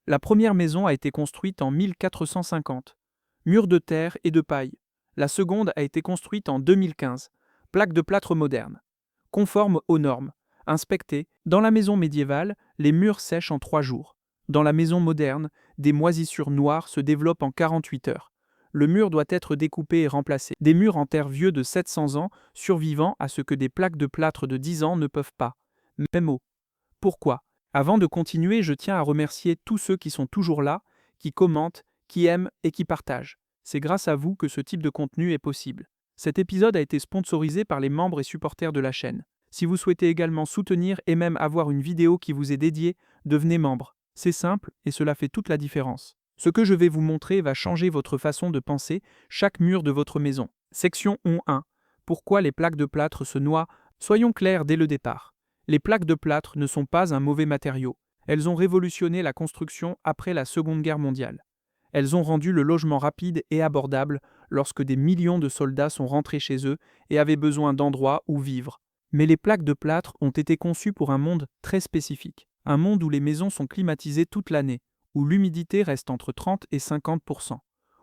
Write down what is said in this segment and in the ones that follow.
La première maison a été construite en 1450. Murs de terre et de paille. La seconde a été construite en 2015. Plaque de plâtre moderne. Conforme aux normes. Inspectée. Dans la maison médiévale, les murs sèchent en 3 jours. Dans la maison moderne, des moisissures noires se développent en 48 heures. Le mur doit être découpé et remplacé. Des murs en terre vieux de 700 ans, survivant à ce que des plaques de plâtre de 10 ans ne peuvent pas. Même mot. Pourquoi? Avant de continuer, je tiens à remercier tous ceux qui sont toujours là, qui commentent, qui aiment et qui partagent. C'est grâce à vous que ce type de contenu est possible. Cet épisode a été sponsorisé par les membres et supporters de la chaîne. Si vous souhaitez également soutenir et même avoir une vidéo qui vous est dédiée, devenez membre. C'est simple et cela fait toute la différence. Ce que je vais vous montrer va changer votre façon de penser chaque mur de votre maison. Section 1. Pourquoi les plaques de plâtre se noient? Soyons clairs dès le départ. Les plaques de plâtre ne sont pas un mauvais matériau. Elles ont révolutionné la construction après la Seconde Guerre mondiale. Elles ont rendu le logement rapide et abordable lorsque des millions de soldats sont rentrés chez eux et avaient besoin d'endroits où vivre. Mais les plaques de plâtre ont été conçues pour un monde très spécifique. Un monde où les maisons sont climatisées toute l'année, où l'humidité reste entre 30 et 50%,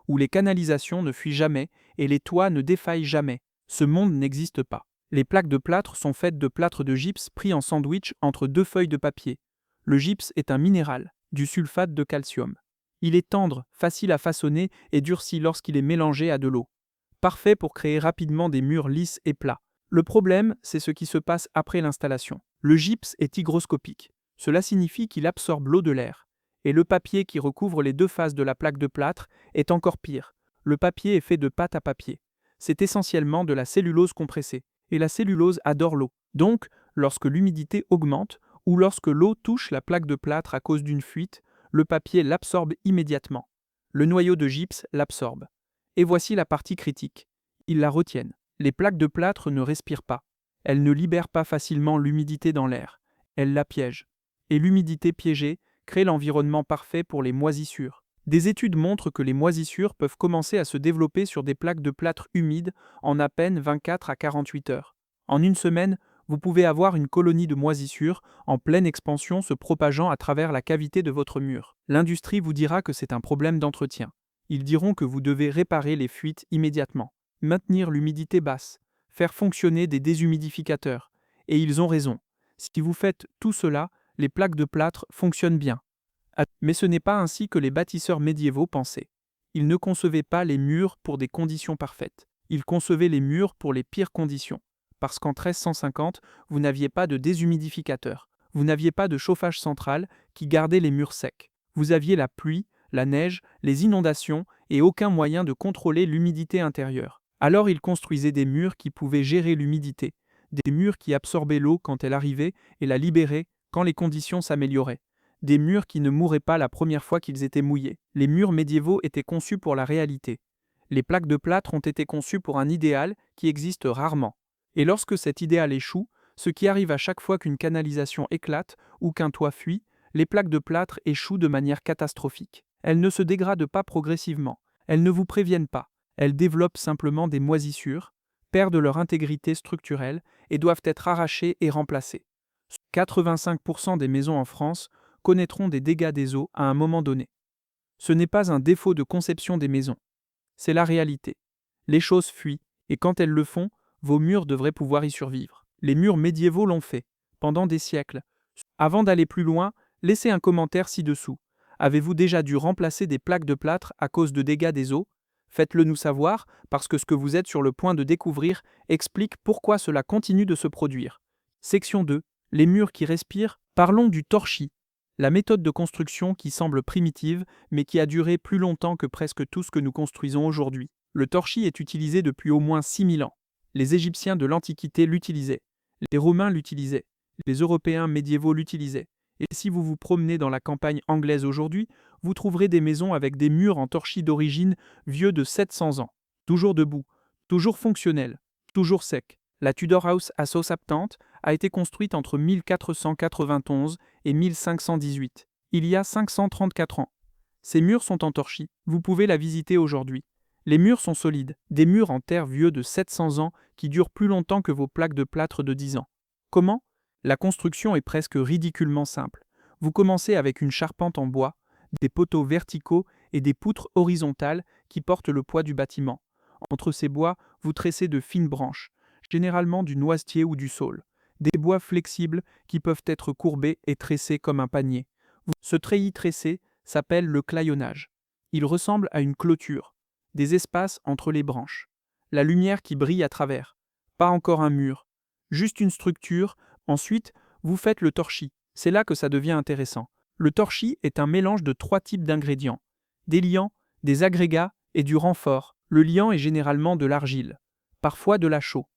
où les canalisations ne fuient jamais et les toits ne défaillent jamais. Ce monde n'existe pas. Les plaques de plâtre sont faites de plâtre de gypse pris en sandwich entre 2 feuilles de papier. Le gypse est un minéral, du sulfate de calcium. Il est tendre, facile à façonner et durcit lorsqu'il est mélangé à de l'eau. Parfait pour créer rapidement des murs lisses et plats. Le problème, c'est ce qui se passe après l'installation. Le gypse est hygroscopique. Cela signifie qu'il absorbe l'eau de l'air. Et le papier qui recouvre les 2 faces de la plaque de plâtre est encore pire. Le papier est fait de pâte à papier. C'est essentiellement de la cellulose compressée. Et la cellulose adore l'eau. Donc, lorsque l'humidité augmente ou lorsque l'eau touche la plaque de plâtre à cause d'une fuite, le papier l'absorbe immédiatement. Le noyau de gypse l'absorbe. Et voici la partie critique. Ils la retiennent. Les plaques de plâtre ne respirent pas. Elles ne libèrent pas facilement l'humidité dans l'air. Elles la piègent. Et l'humidité piégée crée l'environnement parfait pour les moisissures. Des études montrent que les moisissures peuvent commencer à se développer sur des plaques de plâtre humides en à peine 24 à 48 heures. En une semaine, vous pouvez avoir une colonie de moisissures en pleine expansion se propageant à travers la cavité de votre mur. L'industrie vous dira que c'est un problème d'entretien. Ils diront que vous devez réparer les fuites immédiatement, maintenir l'humidité basse, faire fonctionner des déshumidificateurs. Et ils ont raison. Si vous faites tout cela, les plaques de plâtre fonctionnent bien. Mais ce n'est pas ainsi que les bâtisseurs médiévaux pensaient. Ils ne concevaient pas les murs pour des conditions parfaites. Ils concevaient les murs pour les pires conditions. Parce qu'en 1350, vous n'aviez pas de déshumidificateur. Vous n'aviez pas de chauffage central qui gardait les murs secs. Vous aviez la pluie, la neige, les inondations et aucun moyen de contrôler l'humidité intérieure. Alors ils construisaient des murs qui pouvaient gérer l'humidité, des murs qui absorbaient l'eau quand elle arrivait et la libéraient quand les conditions s'amélioraient. Des murs qui ne mouraient pas la première fois qu'ils étaient mouillés. Les murs médiévaux étaient conçus pour la réalité. Les plaques de plâtre ont été conçues pour un idéal qui existe rarement. Et lorsque cet idéal échoue, ce qui arrive à chaque fois qu'une canalisation éclate ou qu'un toit fuit, les plaques de plâtre échouent de manière catastrophique. Elles ne se dégradent pas progressivement. Elles ne vous préviennent pas. Elles développent simplement des moisissures, perdent leur intégrité structurelle et doivent être arrachées et remplacées. 85% des maisons en France connaîtront des dégâts des eaux à un moment donné. Ce n'est pas un défaut de conception des maisons. C'est la réalité. Les choses fuient, et quand elles le font, vos murs devraient pouvoir y survivre. Les murs médiévaux l'ont fait, pendant des siècles. Avant d'aller plus loin, laissez un commentaire ci-dessous. Avez-vous déjà dû remplacer des plaques de plâtre à cause de dégâts des eaux? Faites-le nous savoir, parce que ce que vous êtes sur le point de découvrir explique pourquoi cela continue de se produire. Section 2. Les murs qui respirent. Parlons du torchis. La méthode de construction qui semble primitive, mais qui a duré plus longtemps que presque tout ce que nous construisons aujourd'hui. Le torchis est utilisé depuis au moins 6000 ans. Les Égyptiens de l'Antiquité l'utilisaient. Les Romains l'utilisaient. Les Européens médiévaux l'utilisaient. Et si vous vous promenez dans la campagne anglaise aujourd'hui, vous trouverez des maisons avec des murs en torchis d'origine vieux de 700 ans. Toujours debout, toujours fonctionnels, toujours secs. La Tudor House à Southampton a été construite entre 1491 et 1518, il y a 534 ans. Ces murs sont en torchis, vous pouvez la visiter aujourd'hui. Les murs sont solides, des murs en terre vieux de 700 ans qui durent plus longtemps que vos plaques de plâtre de 10 ans. Comment? La construction est presque ridiculement simple. Vous commencez avec une charpente en bois, des poteaux verticaux et des poutres horizontales qui portent le poids du bâtiment. Entre ces bois, vous tressez de fines branches, généralement du noisetier ou du saule. Des bois flexibles qui peuvent être courbés et tressés comme un panier. Ce treillis tressé s'appelle le claillonnage. Il ressemble à une clôture, des espaces entre les branches. La lumière qui brille à travers. Pas encore un mur, juste une structure. Ensuite, vous faites le torchis. C'est là que ça devient intéressant. Le torchis est un mélange de 3 types d'ingrédients. Des liants, des agrégats et du renfort. Le liant est généralement de l'argile, parfois de la chaux,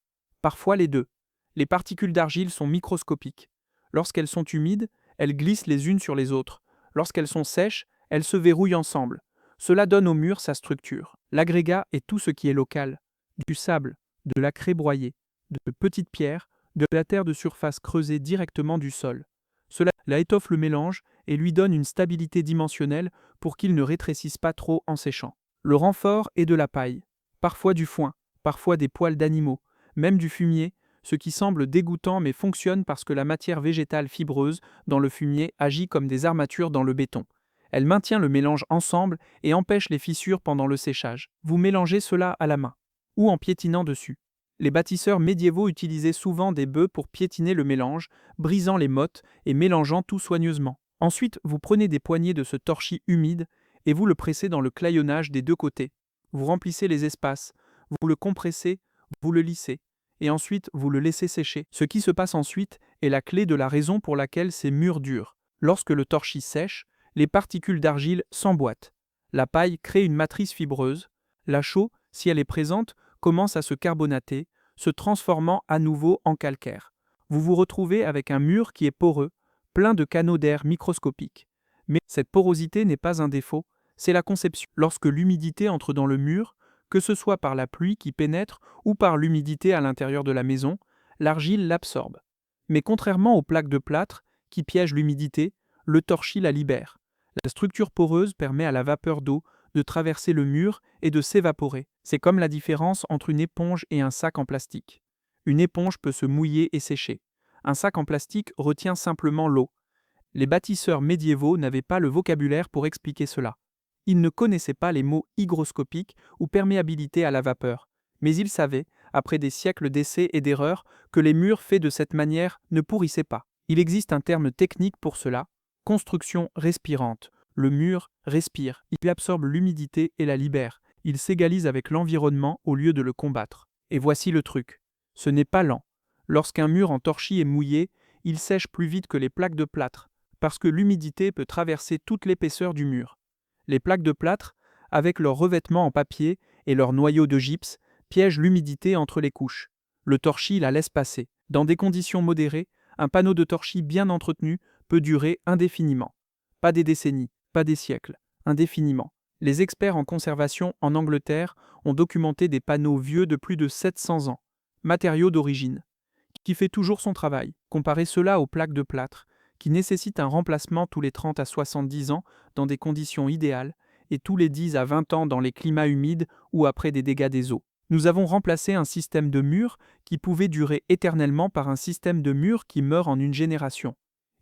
parfois les deux. Les particules d'argile sont microscopiques. Lorsqu'elles sont humides, elles glissent les unes sur les autres. Lorsqu'elles sont sèches, elles se verrouillent ensemble. Cela donne au mur sa structure. L'agrégat est tout ce qui est local. Du sable, de la craie broyée, de petites pierres, de la terre de surface creusée directement du sol. Cela étoffe le mélange et lui donne une stabilité dimensionnelle pour qu'il ne rétrécisse pas trop en séchant. Le renfort est de la paille, parfois du foin, parfois des poils d'animaux, même du fumier, ce qui semble dégoûtant mais fonctionne parce que la matière végétale fibreuse dans le fumier agit comme des armatures dans le béton. Elle maintient le mélange ensemble et empêche les fissures pendant le séchage. Vous mélangez cela à la main ou en piétinant dessus. Les bâtisseurs médiévaux utilisaient souvent des bœufs pour piétiner le mélange, brisant les mottes et mélangeant tout soigneusement. Ensuite, vous prenez des poignées de ce torchis humide et vous le pressez dans le claillonnage des deux côtés. Vous remplissez les espaces, vous le compressez, vous le lissez, et ensuite vous le laissez sécher. Ce qui se passe ensuite est la clé de la raison pour laquelle ces murs durent. Lorsque le torchis sèche, les particules d'argile s'emboîtent. La paille crée une matrice fibreuse. La chaux, si elle est présente, commence à se carbonater, se transformant à nouveau en calcaire. Vous vous retrouvez avec un mur qui est poreux, plein de canaux d'air microscopiques. Mais cette porosité n'est pas un défaut, c'est la conception. Lorsque l'humidité entre dans le mur, que ce soit par la pluie qui pénètre ou par l'humidité à l'intérieur de la maison, l'argile l'absorbe. Mais contrairement aux plaques de plâtre, qui piègent l'humidité, le torchis la libère. La structure poreuse permet à la vapeur d'eau de traverser le mur et de s'évaporer. C'est comme la différence entre une éponge et un sac en plastique. Une éponge peut se mouiller et sécher. Un sac en plastique retient simplement l'eau. Les bâtisseurs médiévaux n'avaient pas le vocabulaire pour expliquer cela. Ils ne connaissaient pas les mots hygroscopique ou perméabilité à la vapeur, mais ils savaient, après des siècles d'essais et d'erreurs, que les murs faits de cette manière ne pourrissaient pas. Il existe un terme technique pour cela, construction respirante. Le mur respire, il absorbe l'humidité et la libère, il s'égalise avec l'environnement au lieu de le combattre. Et voici le truc, ce n'est pas lent. Lorsqu'un mur en torchis est mouillé, il sèche plus vite que les plaques de plâtre, parce que l'humidité peut traverser toute l'épaisseur du mur. Les plaques de plâtre, avec leur revêtement en papier et leur noyau de gypse, piègent l'humidité entre les couches. Le torchis la laisse passer. Dans des conditions modérées, un panneau de torchis bien entretenu peut durer indéfiniment. Pas des décennies, pas des siècles, indéfiniment. Les experts en conservation en Angleterre ont documenté des panneaux vieux de plus de 700 ans, matériaux d'origine, qui fait toujours son travail. Comparez cela aux plaques de plâtre, qui nécessitent un remplacement tous les 30 à 70 ans dans des conditions idéales et tous les 10 à 20 ans dans les climats humides ou après des dégâts des eaux. Nous avons remplacé un système de murs qui pouvait durer éternellement par un système de murs qui meurt en une génération.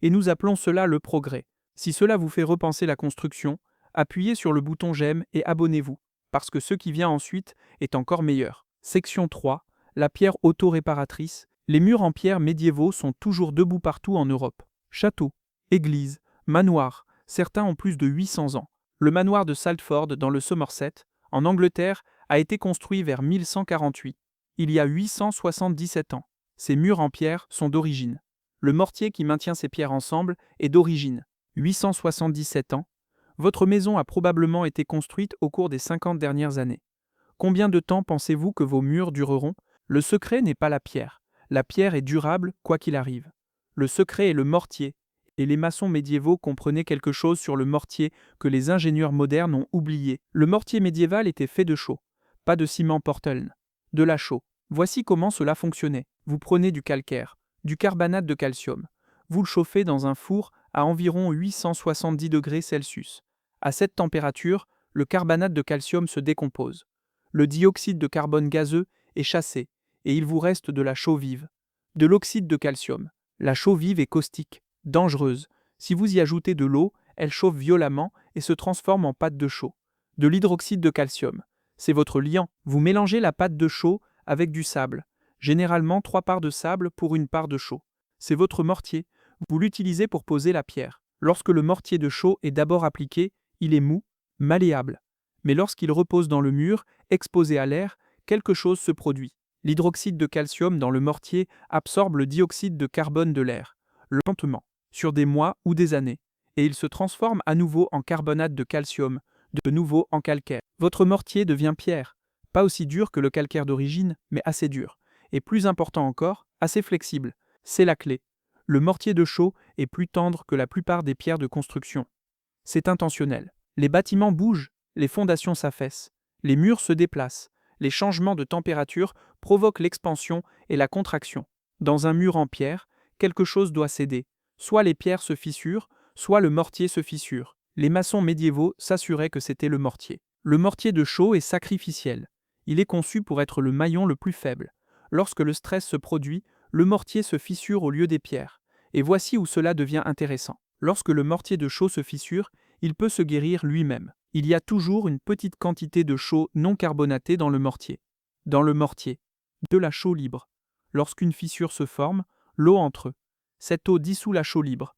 Et nous appelons cela le progrès. Si cela vous fait repenser la construction, appuyez sur le bouton j'aime et abonnez-vous, parce que ce qui vient ensuite est encore meilleur. Section 3. La pierre auto-réparatrice. Les murs en pierre médiévaux sont toujours debout partout en Europe. Châteaux, églises, manoirs, certains ont plus de 800 ans. Le manoir de Salford dans le Somerset, en Angleterre, a été construit vers 1148, il y a 877 ans. Ces murs en pierre sont d'origine. Le mortier qui maintient ces pierres ensemble est d'origine. 877 ans. Votre maison a probablement été construite au cours des 50 dernières années. Combien de temps pensez-vous que vos murs dureront? Le secret n'est pas la pierre. La pierre est durable quoi qu'il arrive. Le secret est le mortier, et les maçons médiévaux comprenaient quelque chose sur le mortier que les ingénieurs modernes ont oublié. Le mortier médiéval était fait de chaux, pas de ciment Portland, de la chaux. Voici comment cela fonctionnait. Vous prenez du calcaire, du carbonate de calcium. Vous le chauffez dans un four à environ 870 degrés Celsius. À cette température, le carbonate de calcium se décompose. Le dioxyde de carbone gazeux est chassé, et il vous reste de la chaux vive, de l'oxyde de calcium. La chaux vive est caustique, dangereuse. Si vous y ajoutez de l'eau, elle chauffe violemment et se transforme en pâte de chaux. De l'hydroxyde de calcium. C'est votre liant. Vous mélangez la pâte de chaux avec du sable, généralement 3 parts de sable pour 1 part de chaux. C'est votre mortier. Vous l'utilisez pour poser la pierre. Lorsque le mortier de chaux est d'abord appliqué, il est mou, malléable. Mais lorsqu'il repose dans le mur, exposé à l'air, quelque chose se produit. L'hydroxyde de calcium dans le mortier absorbe le dioxyde de carbone de l'air, lentement, sur des mois ou des années, et il se transforme à nouveau en carbonate de calcium, de nouveau en calcaire. Votre mortier devient pierre, pas aussi dur que le calcaire d'origine, mais assez dur, et plus important encore, assez flexible. C'est la clé. Le mortier de chaux est plus tendre que la plupart des pierres de construction. C'est intentionnel. Les bâtiments bougent, les fondations s'affaissent, les murs se déplacent, les changements de température provoquent l'expansion et la contraction. Dans un mur en pierre, quelque chose doit céder. Soit les pierres se fissurent, soit le mortier se fissure. Les maçons médiévaux s'assuraient que c'était le mortier. Le mortier de chaux est sacrificiel. Il est conçu pour être le maillon le plus faible. Lorsque le stress se produit, le mortier se fissure au lieu des pierres. Et voici où cela devient intéressant. Lorsque le mortier de chaux se fissure, il peut se guérir lui-même. Il y a toujours une petite quantité de chaux non carbonatée dans le mortier. Dans le mortier, de la chaux libre. Lorsqu'une fissure se forme, l'eau entre. Cette eau dissout la chaux libre.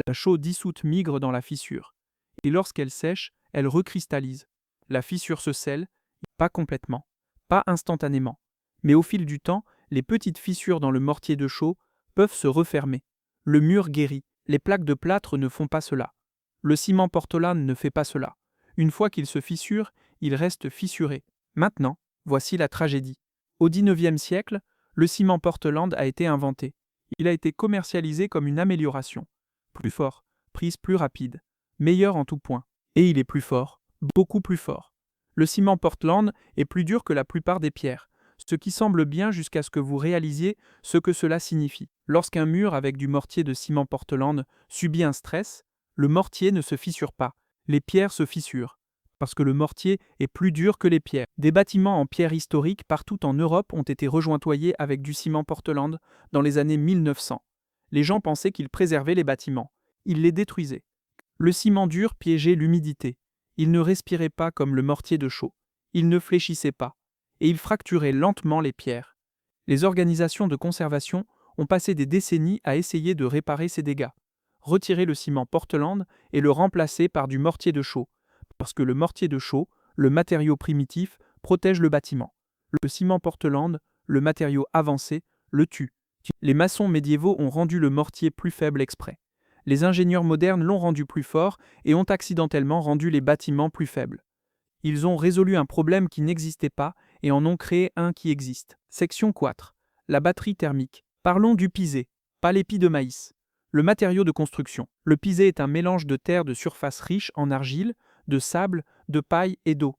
La chaux dissoute migre dans la fissure. Et lorsqu'elle sèche, elle recristallise. La fissure se scelle, pas complètement, pas instantanément. Mais au fil du temps, les petites fissures dans le mortier de chaux peuvent se refermer. Le mur guérit. Les plaques de plâtre ne font pas cela. Le ciment portolane ne fait pas cela. Une fois qu'il se fissure, il reste fissuré. Maintenant, voici la tragédie. Au XIXe siècle, le ciment Portland a été inventé. Il a été commercialisé comme une amélioration. Plus fort, prise plus rapide, meilleur en tout point. Et il est plus fort, beaucoup plus fort. Le ciment Portland est plus dur que la plupart des pierres, ce qui semble bien jusqu'à ce que vous réalisiez ce que cela signifie. Lorsqu'un mur avec du mortier de ciment Portland subit un stress, le mortier ne se fissure pas, les pierres se fissurent, parce que le mortier est plus dur que les pierres. Des bâtiments en pierre historique partout en Europe ont été rejointoyés avec du ciment Portland dans les années 1900. Les gens pensaient qu'ils préservaient les bâtiments, ils les détruisaient. Le ciment dur piégeait l'humidité, il ne respirait pas comme le mortier de chaux, il ne fléchissait pas, et il fracturait lentement les pierres. Les organisations de conservation ont passé des décennies à essayer de réparer ces dégâts. Retirer le ciment Portland et le remplacer par du mortier de chaux, parce que le mortier de chaux, le matériau primitif, protège le bâtiment. Le ciment Portland, le matériau avancé, le tue. Les maçons médiévaux ont rendu le mortier plus faible exprès. Les ingénieurs modernes l'ont rendu plus fort et ont accidentellement rendu les bâtiments plus faibles. Ils ont résolu un problème qui n'existait pas et en ont créé un qui existe. Section 4. La batterie thermique. Parlons du pisé, pas l'épi de maïs. Le matériau de construction. Le pisé est un mélange de terre de surface riche en argile, de sable, de paille et d'eau.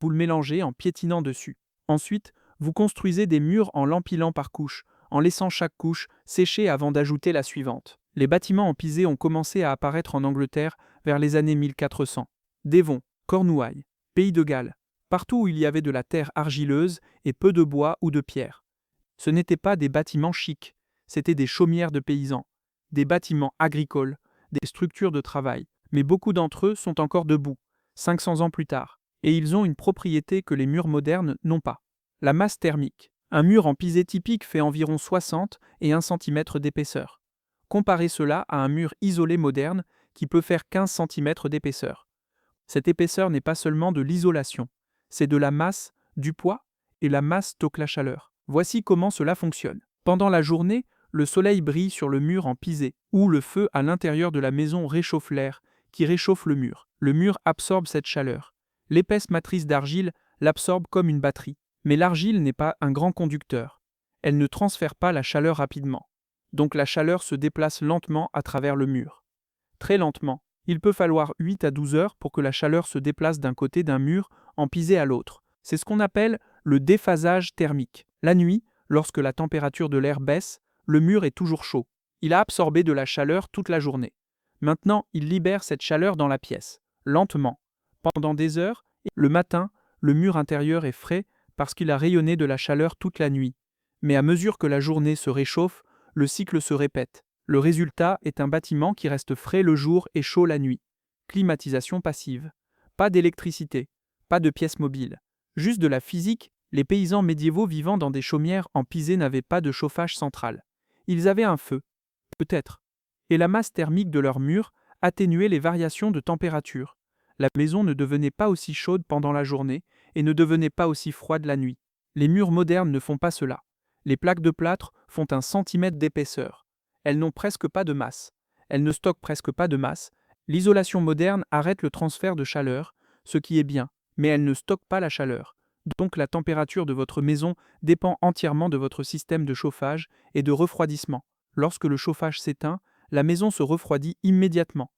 Vous le mélangez en piétinant dessus. Ensuite, vous construisez des murs en l'empilant par couches, en laissant chaque couche sécher avant d'ajouter la suivante. Les bâtiments en pisé ont commencé à apparaître en Angleterre vers les années 1400. Devon, Cornouailles, Pays de Galles, partout où il y avait de la terre argileuse et peu de bois ou de pierre. Ce n'étaient pas des bâtiments chics, c'étaient des chaumières de paysans, des bâtiments agricoles, des structures de travail, mais beaucoup d'entre eux sont encore debout, 500 ans plus tard, et ils ont une propriété que les murs modernes n'ont pas. La masse thermique. Un mur en pisé typique fait environ 60 et 1 cm d'épaisseur. Comparez cela à un mur isolé moderne qui peut faire 15 cm d'épaisseur. Cette épaisseur n'est pas seulement de l'isolation, c'est de la masse, du poids, et la masse stocke la chaleur. Voici comment cela fonctionne. Pendant la journée, le soleil brille sur le mur en pisé, ou le feu à l'intérieur de la maison réchauffe l'air, qui réchauffe le mur. Le mur absorbe cette chaleur. L'épaisse matrice d'argile l'absorbe comme une batterie. Mais l'argile n'est pas un grand conducteur. Elle ne transfère pas la chaleur rapidement. Donc la chaleur se déplace lentement à travers le mur. Très lentement. Il peut falloir 8 à 12 heures pour que la chaleur se déplace d'un côté d'un mur en pisé à l'autre. C'est ce qu'on appelle le déphasage thermique. La nuit, lorsque la température de l'air baisse, le mur est toujours chaud. Il a absorbé de la chaleur toute la journée. Maintenant, il libère cette chaleur dans la pièce, lentement. Pendant des heures, le matin, le mur intérieur est frais parce qu'il a rayonné de la chaleur toute la nuit. Mais à mesure que la journée se réchauffe, le cycle se répète. Le résultat est un bâtiment qui reste frais le jour et chaud la nuit. climatisation passive. Pas d'électricité, pas de pièces mobiles. Juste de la physique, les paysans médiévaux vivant dans des chaumières en pisé n'avaient pas de chauffage central. Ils avaient un feu, peut-être. Et la masse thermique de leurs murs atténuait les variations de température. La maison ne devenait pas aussi chaude pendant la journée et ne devenait pas aussi froide la nuit. Les murs modernes ne font pas cela. Les plaques de plâtre font 1 centimètre d'épaisseur. Elles n'ont presque pas de masse. Elles ne stockent presque pas de masse. L'isolation moderne arrête le transfert de chaleur, ce qui est bien, mais elle ne stocke pas la chaleur. Donc la température de votre maison dépend entièrement de votre système de chauffage et de refroidissement. Lorsque le chauffage s'éteint, la maison se refroidit immédiatement.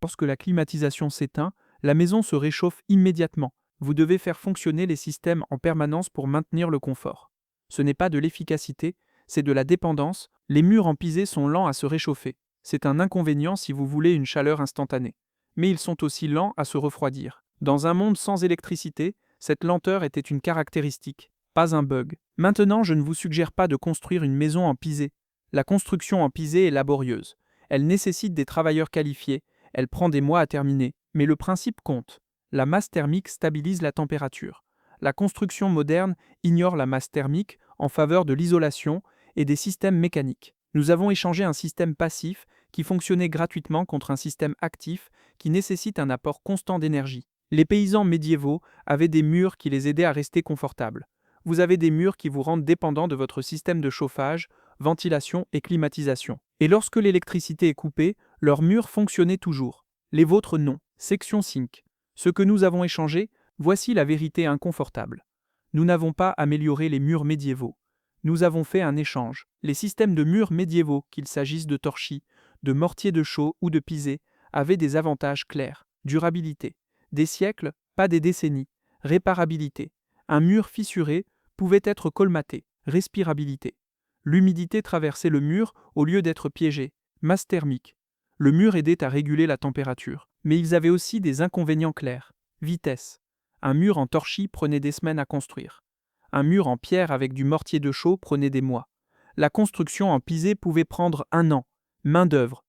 Lorsque la climatisation s'éteint, la maison se réchauffe immédiatement. Vous devez faire fonctionner les systèmes en permanence pour maintenir le confort. Ce n'est pas de l'efficacité, c'est de la dépendance. Les murs en pisé sont lents à se réchauffer. C'est un inconvénient si vous voulez une chaleur instantanée. Mais ils sont aussi lents à se refroidir. Dans un monde sans électricité, cette lenteur était une caractéristique, pas un bug. Maintenant, je ne vous suggère pas de construire une maison en pisé. La construction en pisé est laborieuse. Elle nécessite des travailleurs qualifiés, elle prend des mois à terminer, mais le principe compte. La masse thermique stabilise la température. La construction moderne ignore la masse thermique en faveur de l'isolation et des systèmes mécaniques. Nous avons échangé un système passif qui fonctionnait gratuitement contre un système actif qui nécessite un apport constant d'énergie. Les paysans médiévaux avaient des murs qui les aidaient à rester confortables. Vous avez des murs qui vous rendent dépendants de votre système de chauffage, ventilation et climatisation. Et lorsque l'électricité est coupée, leurs murs fonctionnaient toujours. Les vôtres non. Section 5. Ce que nous avons échangé, voici la vérité inconfortable. Nous n'avons pas amélioré les murs médiévaux. Nous avons fait un échange. Les systèmes de murs médiévaux, qu'il s'agisse de torchis, de mortiers de chaux ou de pisé, avaient des avantages clairs. Durabilité. Des siècles, pas des décennies. Réparabilité. Un mur fissuré pouvait être colmaté. Respirabilité. L'humidité traversait le mur au lieu d'être piégée. Masse thermique. Le mur aidait à réguler la température. Mais ils avaient aussi des inconvénients clairs. Vitesse. Un mur en torchis prenait des semaines à construire. Un mur en pierre avec du mortier de chaux prenait des mois. La construction en pisé pouvait prendre 1 an. Main-d'œuvre.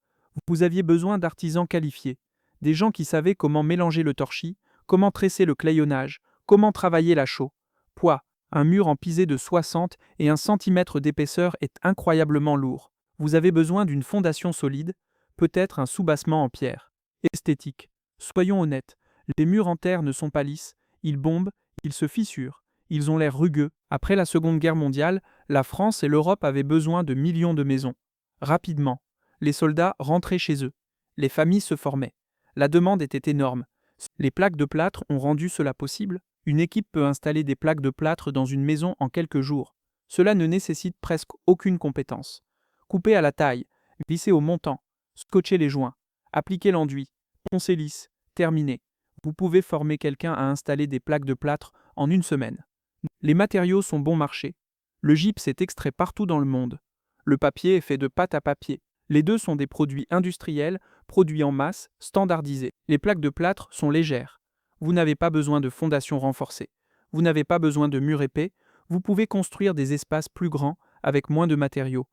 Vous aviez besoin d'artisans qualifiés. Des gens qui savaient comment mélanger le torchis, comment tresser le clayonnage, comment travailler la chaux. Poids. Un mur en pisé de 60 et 1 centimètre d'épaisseur est incroyablement lourd. Vous avez besoin d'une fondation solide, peut-être un soubassement en pierre. Esthétique. Soyons honnêtes, les murs en terre ne sont pas lisses, ils bombent, ils se fissurent, ils ont l'air rugueux. Après la Seconde Guerre mondiale, la France et l'Europe avaient besoin de millions de maisons. Rapidement, les soldats rentraient chez eux. Les familles se formaient. La demande était énorme. Les plaques de plâtre ont rendu cela possible. Une équipe peut installer des plaques de plâtre dans une maison en quelques jours. Cela ne nécessite presque aucune compétence. Couper à la taille, visser au montant, scotcher les joints, appliquer l'enduit, poncer lisse, terminer. Vous pouvez former quelqu'un à installer des plaques de plâtre en 1 semaine. Les matériaux sont bon marché. Le gypse est extrait partout dans le monde. Le papier est fait de pâte à papier. Les deux sont des produits industriels, produits en masse, standardisés. Les plaques de plâtre sont légères. Vous n'avez pas besoin de fondations renforcées. Vous n'avez pas besoin de murs épais. Vous pouvez construire des espaces plus grands avec moins de matériaux.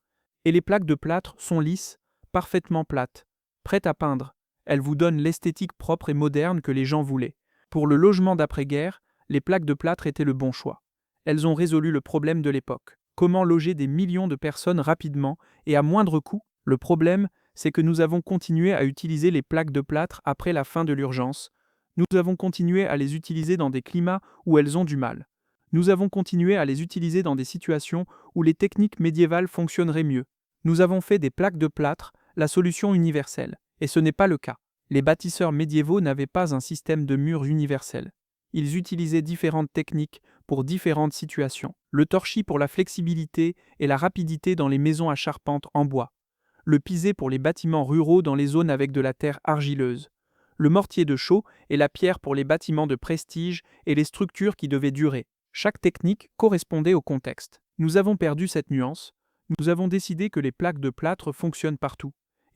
Et les plaques de plâtre sont lisses, parfaitement plates, prêtes à peindre. Elles vous donnent l'esthétique propre et moderne que les gens voulaient. Pour le logement d'après-guerre, les plaques de plâtre étaient le bon choix. Elles ont résolu le problème de l'époque. Comment loger des millions de personnes rapidement et à moindre coût? Le problème, c'est que nous avons continué à utiliser les plaques de plâtre après la fin de l'urgence. Nous avons continué à les utiliser dans des climats où elles ont du mal. Nous avons continué à les utiliser dans des situations où les techniques médiévales fonctionneraient mieux. Nous avons fait des plaques de plâtre la solution universelle, et ce n'est pas le cas. Les bâtisseurs médiévaux n'avaient pas un système de murs universel. Ils utilisaient différentes techniques pour différentes situations. Le torchis pour la flexibilité et la rapidité dans les maisons à charpente en bois. Le pisé pour les bâtiments ruraux dans les zones avec de la terre argileuse. Le mortier de chaux et la pierre pour les bâtiments de prestige et les structures qui devaient durer. Chaque technique correspondait au contexte. Nous avons perdu cette nuance. Nous avons décidé que les plaques de plâtre fonctionnent partout.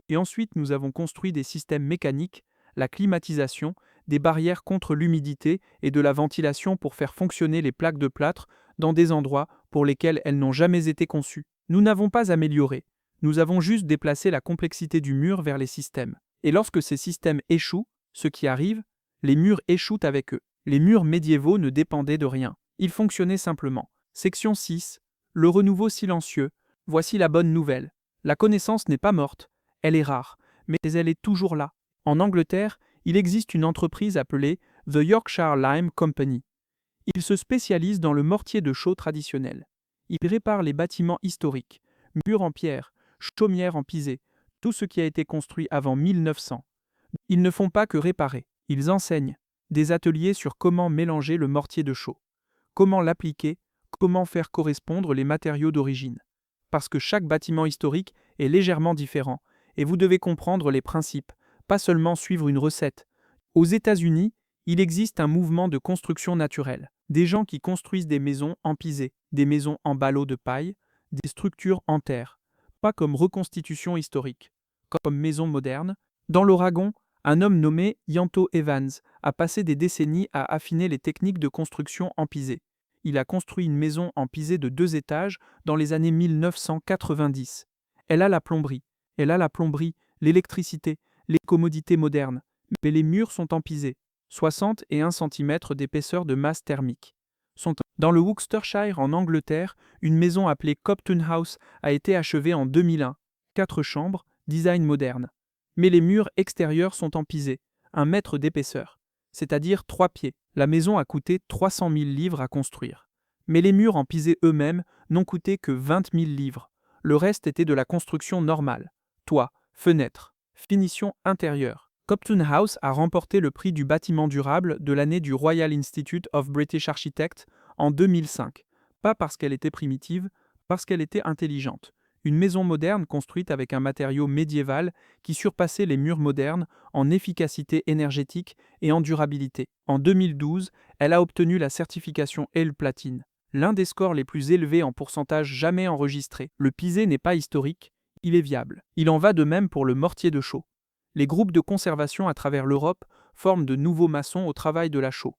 Et ensuite, nous avons construit des systèmes mécaniques, la climatisation, des barrières contre l'humidité et de la ventilation pour faire fonctionner les plaques de plâtre dans des endroits pour lesquels elles n'ont jamais été conçues. Nous n'avons pas amélioré. Nous avons juste déplacé la complexité du mur vers les systèmes. Et lorsque ces systèmes échouent, Ce qui arrive, les murs échouent avec eux. Les murs médiévaux ne dépendaient de rien. Ils fonctionnaient simplement. Section 6. Le renouveau silencieux. Voici la bonne nouvelle. La connaissance n'est pas morte. Elle est rare, mais elle est toujours là. En Angleterre, il existe une entreprise appelée The Yorkshire Lime Company. Il se spécialise dans le mortier de chaux traditionnel. Il répare les bâtiments historiques, murs en pierre, chaumières en pisé, tout ce qui a été construit avant 1900. Ils ne font pas que réparer, ils enseignent. Des ateliers sur comment mélanger le mortier de chaux, comment l'appliquer, comment faire correspondre les matériaux d'origine. Parce que chaque bâtiment historique est légèrement différent, et vous devez comprendre les principes, pas seulement suivre une recette. Aux États-Unis, il existe un mouvement de construction naturelle. Des gens qui construisent des maisons en pisé, des maisons en ballots de paille, des structures en terre. Pas comme reconstitution historique, comme maison moderne. Dans l'Oregon, un homme nommé Yanto Evans a passé des décennies à affiner les techniques de construction en pisé. Il a construit une maison en pisé de 2 étages dans les années 1990. Elle a la plomberie, l'électricité, les commodités modernes, mais les murs sont en pisé. 61 cm d'épaisseur de masse thermique. Dans le Worcestershire en Angleterre, une maison appelée Copton House a été achevée en 2001. 4 chambres, design moderne. Mais les murs extérieurs sont en pisé, 1 mètre d'épaisseur, c'est-à-dire 3 pieds. La maison a coûté 300 000 livres à construire. Mais les murs en pisé eux-mêmes n'ont coûté que 20 000 livres. Le reste était de la construction normale. Toit, fenêtres, finition intérieure. Copton House a remporté le prix du bâtiment durable de l'année du Royal Institute of British Architects en 2005. Pas parce qu'elle était primitive, parce qu'elle était intelligente. Une maison moderne construite avec un matériau médiéval qui surpassait les murs modernes en efficacité énergétique et en durabilité. En 2012, elle a obtenu la certification EL Platine, l'un des scores les plus élevés en pourcentage jamais enregistrés. Le pisé n'est pas historique, il est viable. Il en va de même pour le mortier de chaux. Les groupes de conservation à travers l'Europe forment de nouveaux maçons au travail de la chaux.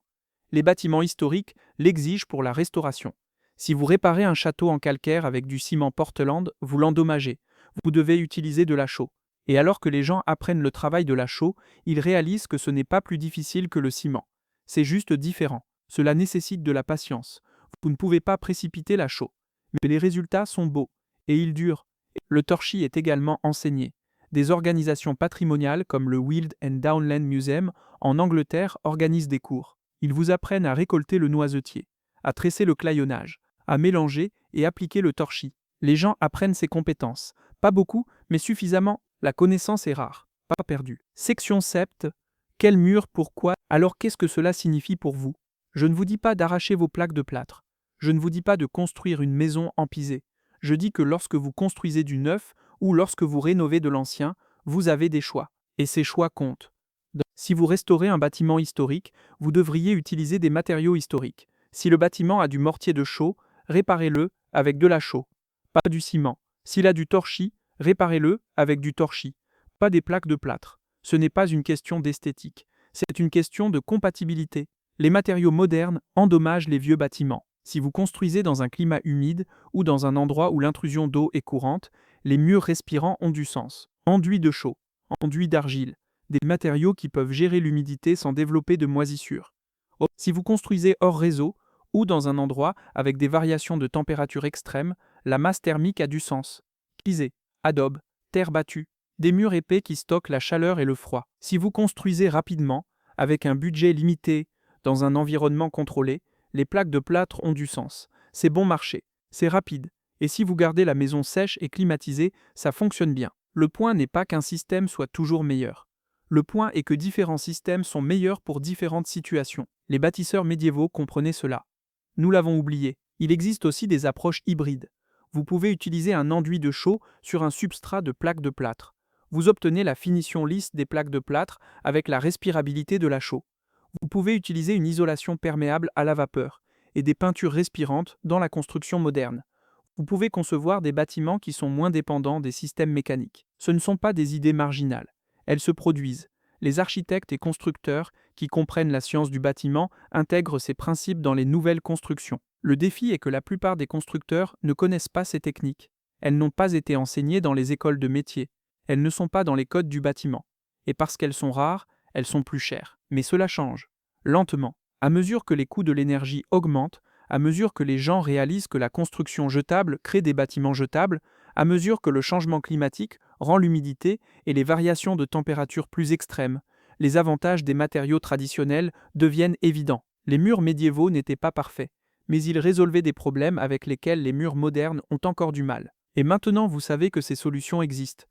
Les bâtiments historiques l'exigent pour la restauration. Si vous réparez un château en calcaire avec du ciment Portland, vous l'endommagez. Vous devez utiliser de la chaux. Et alors que les gens apprennent le travail de la chaux, ils réalisent que ce n'est pas plus difficile que le ciment. C'est juste différent. Cela nécessite de la patience. Vous ne pouvez pas précipiter la chaux. Mais les résultats sont beaux. Et ils durent. Le torchis est également enseigné. Des organisations patrimoniales comme le Weald and Downland Museum en Angleterre organisent des cours. Ils vous apprennent à récolter le noisetier, à tresser le claillonnage, à mélanger et appliquer le torchis. Les gens apprennent ces compétences. Pas beaucoup, mais suffisamment. La connaissance est rare, pas perdue. Section 7. Quel mur, pourquoi? Alors qu'est-ce que cela signifie pour vous? Je ne vous dis pas d'arracher vos plaques de plâtre. Je ne vous dis pas de construire une maison en pisé. Je dis que lorsque vous construisez du neuf ou lorsque vous rénovez de l'ancien, vous avez des choix. Et ces choix comptent. Si vous restaurez un bâtiment historique, vous devriez utiliser des matériaux historiques. Si le bâtiment a du mortier de chaux, réparez-le avec de la chaux, pas du ciment. S'il a du torchis, réparez-le avec du torchis, pas des plaques de plâtre. Ce n'est pas une question d'esthétique, c'est une question de compatibilité. Les matériaux modernes endommagent les vieux bâtiments. Si vous construisez dans un climat humide ou dans un endroit où l'intrusion d'eau est courante, les murs respirants ont du sens. Enduit de chaux, enduit d'argile, des matériaux qui peuvent gérer l'humidité sans développer de moisissure. Si vous construisez hors réseau ou dans un endroit avec des variations de température extrêmes, la masse thermique a du sens. Pisé, adobe, terre battue, des murs épais qui stockent la chaleur et le froid. Si vous construisez rapidement, avec un budget limité, dans un environnement contrôlé, les plaques de plâtre ont du sens. C'est bon marché, c'est rapide. Et si vous gardez la maison sèche et climatisée, ça fonctionne bien. Le point n'est pas qu'un système soit toujours meilleur. Le point est que différents systèmes sont meilleurs pour différentes situations. Les bâtisseurs médiévaux comprenaient cela. Nous l'avons oublié. Il existe aussi des approches hybrides. Vous pouvez utiliser un enduit de chaux sur un substrat de plaques de plâtre. Vous obtenez la finition lisse des plaques de plâtre avec la respirabilité de la chaux. Vous pouvez utiliser une isolation perméable à la vapeur et des peintures respirantes dans la construction moderne. Vous pouvez concevoir des bâtiments qui sont moins dépendants des systèmes mécaniques. Ce ne sont pas des idées marginales. Elles se produisent. Les architectes et constructeurs qui comprennent la science du bâtiment intègrent ces principes dans les nouvelles constructions. Le défi est que la plupart des constructeurs ne connaissent pas ces techniques. Elles n'ont pas été enseignées dans les écoles de métier. Elles ne sont pas dans les codes du bâtiment. Et parce qu'elles sont rares, elles sont plus chères. Mais cela change, lentement. À mesure que les coûts de l'énergie augmentent, à mesure que les gens réalisent que la construction jetable crée des bâtiments jetables, à mesure que le changement climatique rend l'humidité et les variations de température plus extrêmes, les avantages des matériaux traditionnels deviennent évidents. Les murs médiévaux n'étaient pas parfaits, mais ils résolvaient des problèmes avec lesquels les murs modernes ont encore du mal. Et maintenant vous savez que ces solutions existent.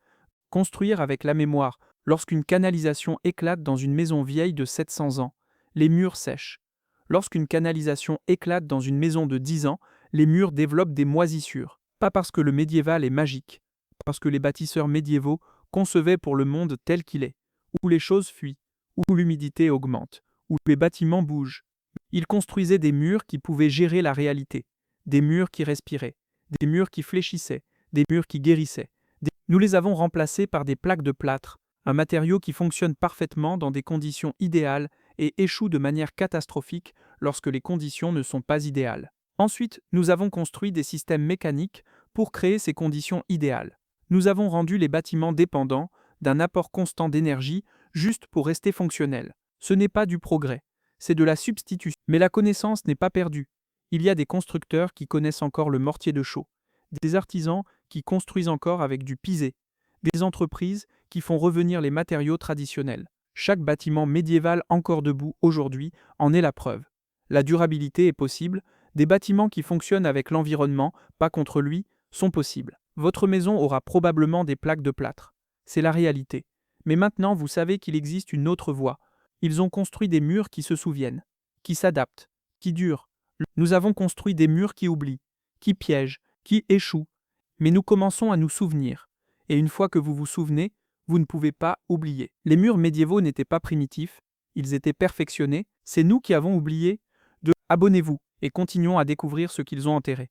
Construire avec la mémoire. Lorsqu'une canalisation éclate dans une maison vieille de 700 ans, les murs sèchent. Lorsqu'une canalisation éclate dans une maison de 10 ans, les murs développent des moisissures. Pas parce que le médiéval est magique, parce que les bâtisseurs médiévaux concevaient pour le monde tel qu'il est, où les choses fuient, où l'humidité augmente, où les bâtiments bougent. Ils construisaient des murs qui pouvaient gérer la réalité, des murs qui respiraient, des murs qui fléchissaient, des murs qui guérissaient. Nous les avons remplacés par des plaques de plâtre, un matériau qui fonctionne parfaitement dans des conditions idéales et échoue de manière catastrophique lorsque les conditions ne sont pas idéales. Ensuite, nous avons construit des systèmes mécaniques pour créer ces conditions idéales. Nous avons rendu les bâtiments dépendants d'un apport constant d'énergie juste pour rester fonctionnels. Ce n'est pas du progrès, c'est de la substitution. Mais la connaissance n'est pas perdue. Il y a des constructeurs qui connaissent encore le mortier de chaux, des artisans qui construisent encore avec du pisé, des entreprises qui font revenir les matériaux traditionnels. Chaque bâtiment médiéval encore debout aujourd'hui en est la preuve. La durabilité est possible, des bâtiments qui fonctionnent avec l'environnement, pas contre lui, sont possibles. Votre maison aura probablement des plaques de plâtre. C'est la réalité. Mais maintenant vous savez qu'il existe une autre voie. Ils ont construit des murs qui se souviennent, qui s'adaptent, qui durent. Nous avons construit des murs qui oublient, qui piègent, qui échouent. Mais nous commençons à nous souvenir. Et une fois que vous vous souvenez, vous ne pouvez pas oublier. Les murs médiévaux n'étaient pas primitifs, ils étaient perfectionnés. C'est nous qui avons oublié de abonnez-vous et continuons à découvrir ce qu'ils ont enterré.